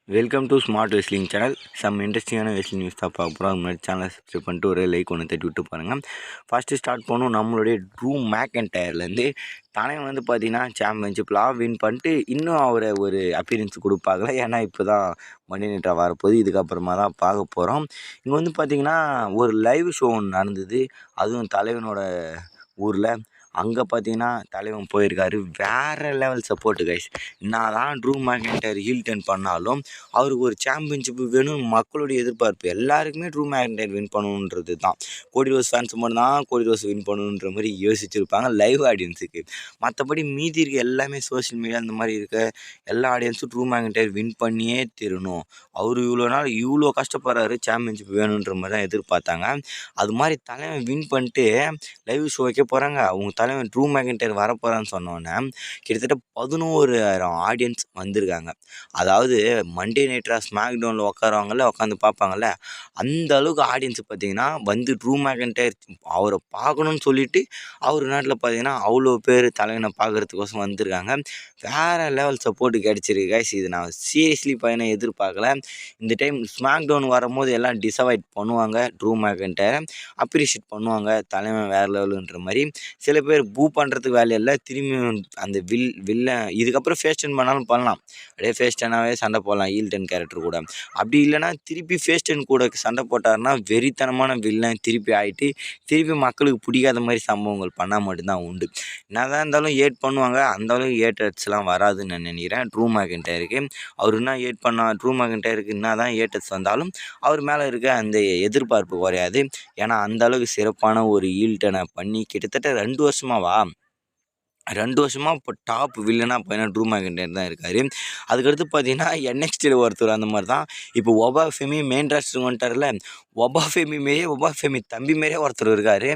Welcome to smart wrestling channel. Some இன்ட்ரெஸ்டிங்கான wrestling news தான் பார்க்க போகிறோம். அது மாதிரி சேனலை சப்ஸ்கிரைப் பண்ணிட்டு ஒரு லைக் ஒன்று தட்டி விட்டு பாருங்கள். ஃபஸ்ட்டு ஸ்டார்ட் பண்ணணும் நம்மளுடைய ட்ரூ மேக்கன்டையர்லேருந்து. தலைவன் வந்து பார்த்தீங்கன்னா சாம்பியன்ஷிப்லாம் வின் பண்ணிட்டு இன்னும் அவரை ஒரு அப்பீரன்ஸ் கொடுப்பாங்க. ஏன்னா இப்போ தான் மணி நேற்றாக வரப்போகுது. இதுக்கப்புறமா தான் பார்க்க போகிறோம். இங்கே வந்து பார்த்திங்கன்னா ஒரு லைவ் ஷோ ஒன்று நடந்தது. அதுவும் தலைவனோட ஊரில். அங்கே பார்த்தீங்கன்னா தலைவன் போயிருக்காரு. வேறு லெவல் சப்போர்ட்டு கைஸ். நான் தான் ட்ரூ மேக்கன்டையர் ஹீல் டர்ன் பண்ணாலும் அவருக்கு ஒரு சாம்பியன்ஷிப் வேணும் மக்களுடைய எதிர்பார்ப்பு. எல்லாருக்குமே ட்ரூ மேக்கன்டையர் வின் பண்ணணுன்றது தான். கோடி ரோஸ் ஃபேன்ஸ் மட்டும் தான் கோடி ரோஸ் வின் பண்ணணுன்ற மாதிரி யோசிச்சுருப்பாங்க லைவ் ஆடியன்ஸுக்கு. மற்றபடி மீதி இருக்க எல்லாமே சோஷியல் மீடியா அந்த மாதிரி இருக்க எல்லா ஆடியன்ஸும் ட்ரூ மேக்கன்டையர் வின் பண்ணியே தரணும். அவர் இவ்வளோ நாள் இவ்வளோ கஷ்டப்படுறாரு சாம்பியன்ஷிப் வேணுன்ற மாதிரி தான் எதிர்பார்த்தாங்க. அது மாதிரி தலைவன் வின் பண்ணிட்டு லைவ் ஷோ வைக்க போகிறாங்க. அவங்க தலைவன் ட்ரூ மேக்கன்டையர் வரப்போகிறான்னு சொன்னோன்னே கிட்டத்தட்ட 11,000 ஆடியன்ஸ் வந்திருக்காங்க. அதாவது மண்டே நைட்ரா ஸ்மாக் டவுனில் உட்காந்து பார்ப்பாங்கள்ல, அந்த அளவுக்கு ஆடியன்ஸ் பார்த்திங்கன்னா வந்து ட்ரூ மேக்கன்டையர் அவரை பார்க்கணுன்னு சொல்லிவிட்டு அவர் நாட்டில் பார்த்திங்கன்னா அவ்வளோ பேர் தலைவனை பார்க்குறதுக்கோசம் வந்திருக்காங்க. வேறு லெவல் சப்போர்ட்டு கிடச்சிருக்கு கைஸ். இது நான் சீரியஸ்லி பையனை எதிர்பார்க்கல. இந்த டைம் ஸ்மாக் டவுன் வரும்போது எல்லாம் டிசவாய்ட் பண்ணுவாங்க. ட்ரூ மேக்கன்டையரை அப்ரிஷியேட் பண்ணுவாங்க. தலைவன் வேறு லெவலுன்ற மாதிரி. சில பேர் பூ பண்ணுறதுக்கு வேலை இல்லை. திரும்பி அந்த வில்ல இதுக்கப்புறம் ஃபேஸ் டர்ன் பண்ணாலும் பண்ணலாம். அப்படியே ஃபேஸ் டர்னாகவே சண்டை போடலாம் ஹீல் டர்ன் கேரக்டர் கூட. அப்படி இல்லைனா திருப்பி ஃபேஸ் டர்ன் கூட சண்டை போட்டார்னா வெறித்தனமான வில்லன் திருப்பி ஆகிட்டு திருப்பி மக்களுக்கு பிடிக்காத மாதிரி சம்பவங்கள் பண்ணால் மட்டும்தான் உண்டு. என்னதான் இருந்தாலும் ஏட் பண்ணுவாங்க. அந்தளவுக்கு ஏட்டர்ஸ்லாம் வராதுன்னு நான் நினைக்கிறேன் ட்ரூ மேக்கன்டையருக்கு. அவர் என்ன ஏட் பண்ணால் ட்ரூ மேக்கன்டையருக்கு என்ன தான் ஏட்டர்ஸ் வந்தாலும் அவர் மேலே இருக்க அந்த எதிர்பார்ப்பு குறையாது. ஏன்னா அந்தளவுக்கு சிறப்பான ஒரு ஹீல் டர்னை பண்ணி கிட்டத்தட்ட 2 வருஷமாவா 2 வருஷமாக இப்போ டாப் வில்லனாக பார்த்தீங்கன்னா ட்ரூ மேக்கன்டையர் தான் இருக்கார். அதுக்கடுத்து பார்த்தீங்கன்னா NXTயில் ஒருத்தர் அந்த மாதிரி தான். இப்போ ஒபா ஃபெமி மெயின் ராஸ்டருக்கு வந்துட்டார்ல, ஒபா ஃபெமி தம்பி மாரியே ஒருத்தர் இருக்கார்.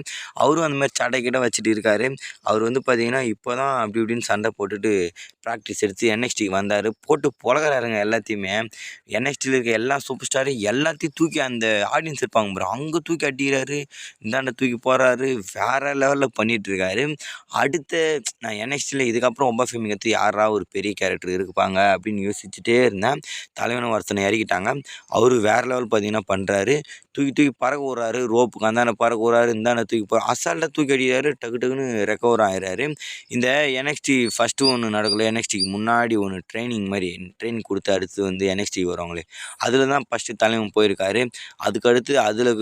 அவரும் அந்த மாதிரி சட்டை கிட்ட வச்சுட்டு இருக்கார். அவர் வந்து பார்த்தீங்கன்னா இப்போ தான் அப்படி இப்படின்னு சண்டை போட்டுட்டு ப்ராக்டிஸ் எடுத்து NXTக்கு வந்தார். போட்டு பொழகிறாருங்க எல்லாத்தையுமே. NXTயில் இருக்க எல்லா சூப்பர் ஸ்டாரும் எல்லாத்தையும் தூக்கி அந்த ஆடியன்ஸ் இருப்பாங்க ப்ரோ, அங்கே தூக்கி அடிக்கிறாரு, இந்தாண்ட தூக்கி போகிறாரு. வேறு லெவலில் பண்ணிகிட்ருக்காரு. அடுத்த நான் NXTயில் இதுக்கப்புறம் ஒபா ஃபெமி கற்று யாரா ஒரு பெரிய கேரக்டர் இருப்பாங்க அப்படின்னு யோசிச்சுட்டே இருந்தேன். தலைவனை ஒருத்தனை இறக்கிட்டாங்க. அவர் வேறு லெவல் பார்த்தீங்கன்னா பண்ணுறாரு. தூக்கி பறக்க விட்றாரு. ரோப்புக்கு அந்தாண்ட பறக்க விட்றாரு, இந்தாண்ட தூக்கி அசால்ட்டாக தூக்கி அடிக்கிறாரு. டக்குன்னு ரெக்கவர் ஆகிறாரு. இந்த NXT ஃபஸ்ட்டு ஒன்று நடக்கல, NXTக்கு முன்னாடி ஒன்று ட்ரைனிங் கொடுத்து அடுத்து வந்து NXTக்கு வருவாங்களே, அதில் தான் ஃபஸ்ட்டு தலைவன் போயிருக்காரு. அதுக்கடுத்து அதில்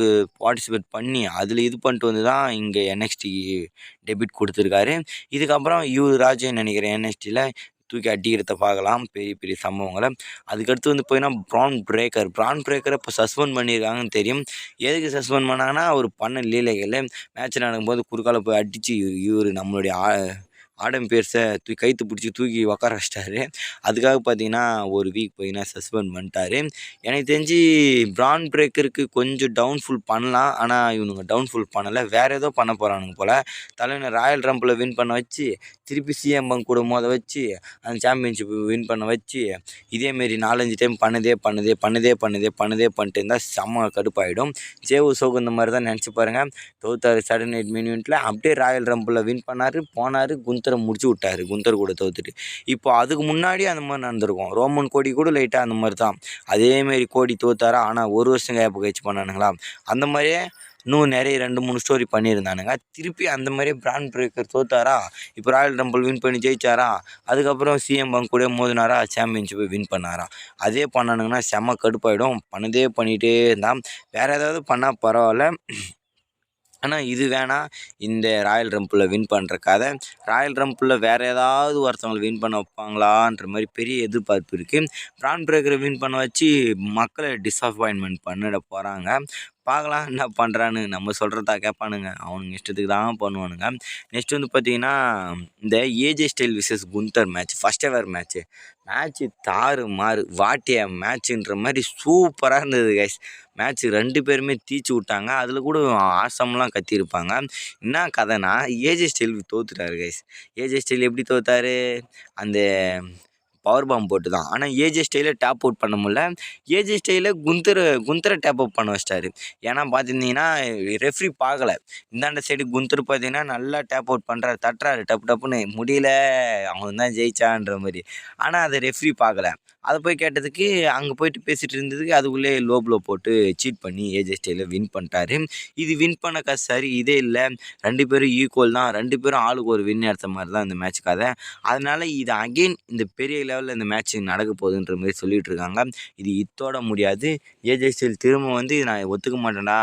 பார்ட்டிசிபேட் பண்ணி அதில் இது பண்ணிட்டு வந்து தான் இங்கே NXTக்கு டெபியூட் கொடுத்துருக்காரு. இதுக்கப்புறம் இவர் ராஜன் நினைக்கிறேன் NXTயில் தூக்கி அடிக்கிறத பார்க்கலாம், பெரிய பெரிய சம்பவங்களை. அதுக்கடுத்து வந்து போயின்னா ப்ரான் பிரேக்கரை இப்போ சஸ்பெண்ட் பண்ணியிருக்காங்கன்னு தெரியும். எதுக்கு சஸ்பெண்ட் பண்ணாங்கன்னா அவர் பண்ண லீலைகள் மேட்ச் நடக்கும்போது குறுக்கால போய் அடித்து இவர் நம்மளுடைய ஆடம் பேர்ஸை கைத்து பிடிச்சி தூக்கி உக்கார வச்சிட்டாரு. அதுக்காக பார்த்தீங்கன்னா ஒரு வீக் பார்த்தீங்கன்னா சஸ்பெண்ட் பண்ணிட்டாரு. எனக்கு தெரிஞ்சு ப்ரான் பிரேக்கருக்கு கொஞ்சம் டவுன்ஃபுல் பண்ணலாம். ஆனால் இவனுங்க டவுன்ஃபுல் பண்ணலை, வேறு ஏதோ பண்ண போகிறானுங்க போல். தலைவனை ராயல் ரம்பில் வின் பண்ண வச்சு திருப்பி CM பங்க் கூட மோத வச்சு அந்த சாம்பியன்ஷிப் வின் பண்ண வச்சு இதேமாரி 4-5 டைம் பண்ணிட்டே இருந்தால் செம்ம கடுப்பாயிடும். ஜேவு சோகு இந்த மாதிரி தான் நினச்சி பாருங்கள். தோத்தார் சடன் நைட் மெயின் இவெண்ட்டில். அப்படியே ராயல் ரம்பில் வின் பண்ணார், போனார், குந்தரை முடிச்சு விட்டார். குந்தர் கூட தோத்துட்டு இப்போ அதுக்கு முன்னாடி அந்த மாதிரி நடந்திருக்கும். ரோமன் கோடி கூட லைட்டாக அந்த மாதிரி தான். அதேமாரி கோடி தோத்தாரா, ஆனால் ஒரு வருஷம் கேப்பு கழிச்சு பண்ணானுங்களா. அந்த மாதிரியே இன்னும் நிறைய 2-3 ஸ்டோரி பண்ணியிருந்தானுங்க. திருப்பி அந்த மாதிரியே ப்ரான் பிரேக்கர் தோத்தாரா, இப்போ ராயல் ரம்பிள் வின் பண்ணி ஜெயிச்சாரா, அதுக்கப்புறம் CM பங்க் கூட மோதினாரா, சாம்பியன்ஷிப்பை வின் பண்ணாரா. அதே பண்ணானுங்கன்னா செம்ம கடுப்பாயிடும். பண்ணிகிட்டே இருந்தால் வேறு ஏதாவது பண்ணால் பரவாயில்ல. ஆனால் இது வேணாம். இந்த ராயல் ரம்பிளில் வின் பண்ணுற கதை, ராயல் ரம்பிளில் வேறு ஏதாவது ஒருத்தவங்களை வின் பண்ண வைப்பாங்களான்ற மாதிரி பெரிய எதிர்பார்ப்பு இருக்குது. ப்ரான் பிரேக்கரை வின் பண்ண வச்சு மக்களை டிஸப்பாயின்மெண்ட் பண்ணிட போகிறாங்க. பார்க்கலாம் என்ன பண்ணுறான்னு. நம்ம சொல்கிறதா கேட்பானுங்க, அவனுங்க இஷ்டத்துக்கு தான் பண்ணுவானுங்க. நெக்ஸ்ட் வந்து பார்த்திங்கன்னா இந்த AJ style versus Gunther first ever match தாறு மாறு வாட்டிய மேட்ச்சுன்ற மாதிரி சூப்பராக இருந்தது கைஸ். மேட்ச்சு 2 பேருமே தீச்சு விட்டாங்க. அதில் கூட ஆசம்லாம் கத்தியிருப்பாங்க. என்ன கதைனா AJ ஸ்டைல் தோத்துட்டாரு கைஸ். AJ ஸ்டைல் எப்படி தோத்தாரு, அந்த பவர் பாம் போட்டு தான். ஆனால் AJ ஸ்டைலில் டேப் அவுட் பண்ண முடியல. AJ ஸ்டைலில் குந்தரை டேப் அவுட் பண்ண வச்சிட்டாரு. ஏன்னா பார்த்துருந்தீங்கன்னா ரெஃப்ரி பார்க்கல. இந்தாண்ட சைடு குந்தர் பார்த்தீங்கன்னா நல்லா டேப் அவுட் பண்ணுறாரு, தட்டுறாரு டப்புன்னு, முடியல, அவன் தான் ஜெயிச்சான்ற மாதிரி. ஆனால் அதை ரெஃப்ரி பார்க்கல. அதை போய் கேட்டதுக்கு அங்கே போயிட்டு பேசிகிட்டு இருந்ததுக்கு அதுக்குள்ளே லோ ப்ளோ போட்டு சீட் பண்ணி ஏஜே ஸ்டைலில் வின் பண்ணிட்டாரு. இது வின் பண்ண கதை சரி இதே இல்லை, 2 பேரும் ஈக்குவல் தான், 2 பேரும் ஆளுக்கு ஒரு வின் எடுத்த மாதிரி தான் இந்த மேட்ச் கதை. அதனால் இது அகெயின் இந்த பெரிய லெவலில் இந்த மேட்ச் நடக்க போகுதுன்ற மாதிரி சொல்லிகிட்டு இருக்காங்க. இது இத்தோட முடியாது. ஏஜே ஸ்டைல் திரும்ப வந்து நான் ஒத்துக்க மாட்டேன்டா,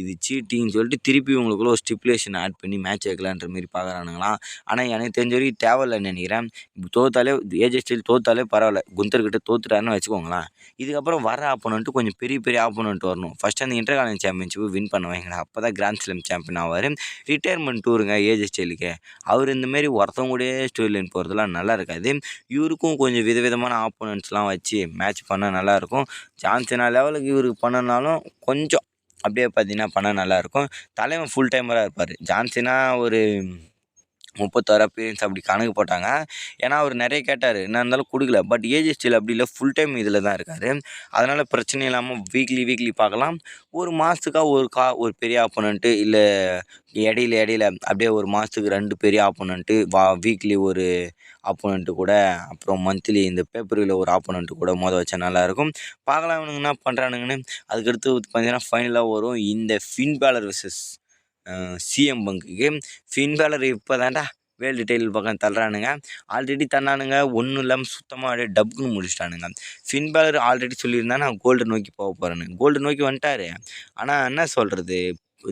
இது சீட்டிங்னு சொல்லிட்டு திருப்பி உங்களுக்குள்ள ஒரு ஸ்டிப்புலேஷன் ஆட் பண்ணி மேட்ச் வைக்கலான்ற மாரி பார்க்குறானுங்களாம். ஆனால் எனக்கு தெரிஞ்ச வரைக்கும் தேவையில்லைன்னு நினைக்கிறேன். இப்போ தோத்தாலே ஏஜே ஸ்டைல் தோத்தாலே பரவாயில்ல, குந்தர்கிட்ட தோத்துட்டாருன்னு வச்சுக்கோங்களேன். இதுக்கப்புறம் வர ஆப்போனண்ட்டு கொஞ்சம் பெரிய பெரிய ஆப்போனண்ட் வரணும். ஃபஸ்ட்டு அந்த இன்டர் காலேஜ் சாம்பியன்ஷிப்பு வின் பண்ண வைங்களேன், அப்போ தான் கிராண்ட் ஸ்லாம் சாம்பியன் ஆவார். ரிட்டையர்மெண்ட் டூருங்க ஏஜே ஸ்டைலுக்கு. அவர் இந்தமாரி ஒருத்தவங்க கூடயே ஸ்டோரி லைன் போகிறதுலாம் நல்லா இருக்காது. இவருக்கும் கொஞ்சம் விதவிதமான ஆப்போனண்ட்ஸ்லாம் வச்சு மேட்ச் பண்ணால் நல்லாயிருக்கும். ஜான்சனா லெவலுக்கு இவருக்கு பண்ணனாலும் கொஞ்சம் அப்படியே பார்த்தீங்கன்னா பண்ணால் நல்லாயிருக்கும். தலைவன் ஃபுல் டைமராக இருப்பார். ஜான்சனா ஒரு 36 அப்பீரியன்ஸ் அப்படி கணக்கு போட்டாங்க. ஏன்னா அவர் நிறைய கேட்டார், என்ன இருந்தாலும் கொடுக்கல. பட் ஏஜே ஸ்டைல் அப்படி இல்லை, ஃபுல் டைம் இதில் தான் இருக்கார். அதனால் பிரச்சனை இல்லாமல் வீக்லி பார்க்கலாம். ஒரு மாதத்துக்கா ஒரு பெரிய ஆப்போனண்ட்டு, இல்லை இடையில அப்படியே ஒரு மாதத்துக்கு 2 பெரிய ஆப்போனண்ட்டு, வீக்லி ஒரு ஆப்போனண்ட்டு கூட, அப்புறம் மந்த்லி இந்த பேப்பரில் ஒரு ஆப்போனண்ட்டு கூட வச்சா நல்லாயிருக்கும். பார்க்கலாம் இவனுங்க என்ன பண்ணுறானுங்கன்னு. அதுக்கடுத்து பார்த்தீங்கன்னா ஃபைனலாக வரும் இந்த ஃபின் பேலர் வெர்சஸ் சிஎம் பங்குக்கு. ஃபின் பேலர் இப்போ தான்டா வேர்ல்டு டைட்டில் பக்கம் தள்ளுறானுங்க. ஆல்ரெடி தன்னானுங்க, ஒன்றும் இல்லாமல் சுத்தமாக அப்படியே டப்புன்னு முடிச்சிட்டானுங்க. ஃபின் பேலர் ஆல்ரெடி சொல்லியிருந்தா நான் கோல்டு நோக்கி போக போகிறேன்னு. கோல்டு நோக்கி வந்துட்டார். ஆனால் என்ன சொல்கிறது,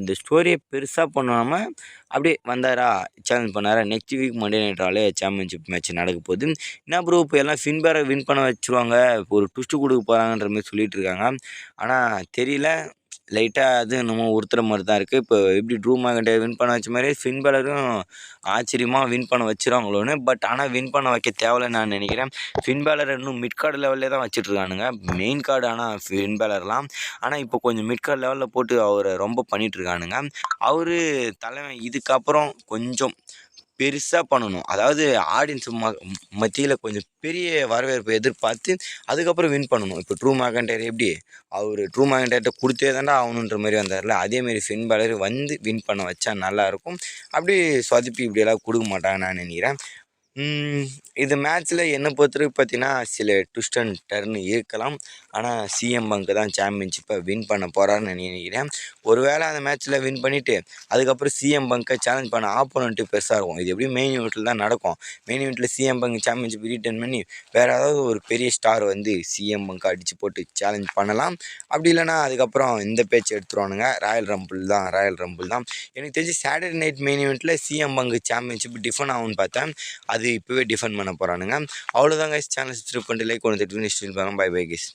இந்த ஸ்டோரியை பெருசாக பண்ணாமல் அப்படியே வந்தாரா, சேலஞ்ச் பண்ணாரா, நெக்ஸ்ட் வீக் மண்டே நைட் ராலே சாம்பியன்ஷிப் மேட்ச் நடக்க போகுது. என்ன ப்ரோ இப்போ எல்லாம் ஃபின் பேலர் வின் பண்ண வச்சுருவாங்க, ஒரு ட்விஸ்ட்டு கொடுக்க போகிறாங்கன்ற மாதிரி சொல்லிகிட்டு இருக்காங்க. ஆனால் தெரியல, லைட்டாக அது நம்ம ஒருத்தர மாதிரி தான் இருக்குது. இப்போ எப்படி ட்ரூ மேக்இன்டையர் வின் பண்ண வச்ச மாதிரி ஃபின் பேலரும் ஆச்சரியமாக வின் பண்ண வச்சுருவாங்களோன்னு. பட் ஆனால் வின் பண்ண வைக்க தேவையில்லைன்னு நான் நினைக்கிறேன். ஃபின் பேலர் இன்னும் மிட் கார்டு லெவல்லே தான் வச்சுட்ருக்கானுங்க, மெயின் கார்டு. ஆனால் ஃபின் பேலர்லாம் ஆனால் இப்போ கொஞ்சம் மிட் கார்டு லெவலில் போட்டு அவரை ரொம்ப பண்ணிகிட்ருக்கானுங்க. அவர் தலைவன் இதுக்கப்புறம் கொஞ்சம் பெருசாக பண்ணணும். அதாவது ஆடியன்ஸ் மத்தியில் கொஞ்சம் பெரிய வரவேற்பை எதிர்பார்த்து அதுக்கப்புறம் வின் பண்ணணும். இப்போ ட்ரூ மேக்இன்டையர் எப்படி அவர் ட்ரூ மேக்இன்டையர்கிட்ட கொடுத்தே தான்டா ஆகணுன்ற மாதிரி வந்தார்ல, அதேமாரி ஃபின் பேலர் வந்து வின் பண்ண வச்சா நல்லாயிருக்கும். அப்படி சொதப்பி இப்படியெல்லாம் கொடுக்க மாட்டாங்கன்னு நான் நினைக்கிறேன். இது மேட்ச்சில் என்னை பொறுத்தவரைக்கும் பார்த்தீங்கன்னா சில ட்விஸ்ட் அண்ட் டர்ன் இருக்கலாம். ஆனால் சிஎம் பங்க் தான் சாம்பியன்ஷிப்பை வின் பண்ண போகிறாருன்னு நினைக்கிறேன். ஒருவேளை அந்த மேட்ச்சில் வின் பண்ணிவிட்டு அதுக்கப்புறம் சிஎம் பங்கை சேலஞ்ச் பண்ண ஆப்போனண்ட்டு பெருசாக இருக்கும். இது எப்படி மெயின் ஈவெண்ட்டில் தான் நடக்கும். மெயின் ஈவெண்ட்டில் சிஎம் பங்க் சாம்பியன்ஷிப் ரீட்டன் பண்ணி வேறு ஏதாவது ஒரு பெரிய ஸ்டார் வந்து சிஎம் பங்கை அடித்து போட்டு சேலஞ்ச் பண்ணலாம். அப்படி இல்லைனா அதுக்கப்புறம் இந்த பேச்சு எடுத்துருவானுங்க, ராயல் ரம்பிள் தான். எனக்கு தெரிஞ்சு சாட்டர்டே நைட் மெயின் ஈவெண்ட்டில் சிஎம் பங்க் சாம்பியன்ஷிப் டிஃபன் ஆகும்னு பார்த்தேன். அது இப்போவே டிஃபன் பண்ண போகிறானுங்க. அவ்வளோதாங்க. சேனல் சப்ஸ்கிரைப் பண்ணிட்டு லைக் ஒன்று தட்டி நெக்ஸ்ட் பை கைஸ்.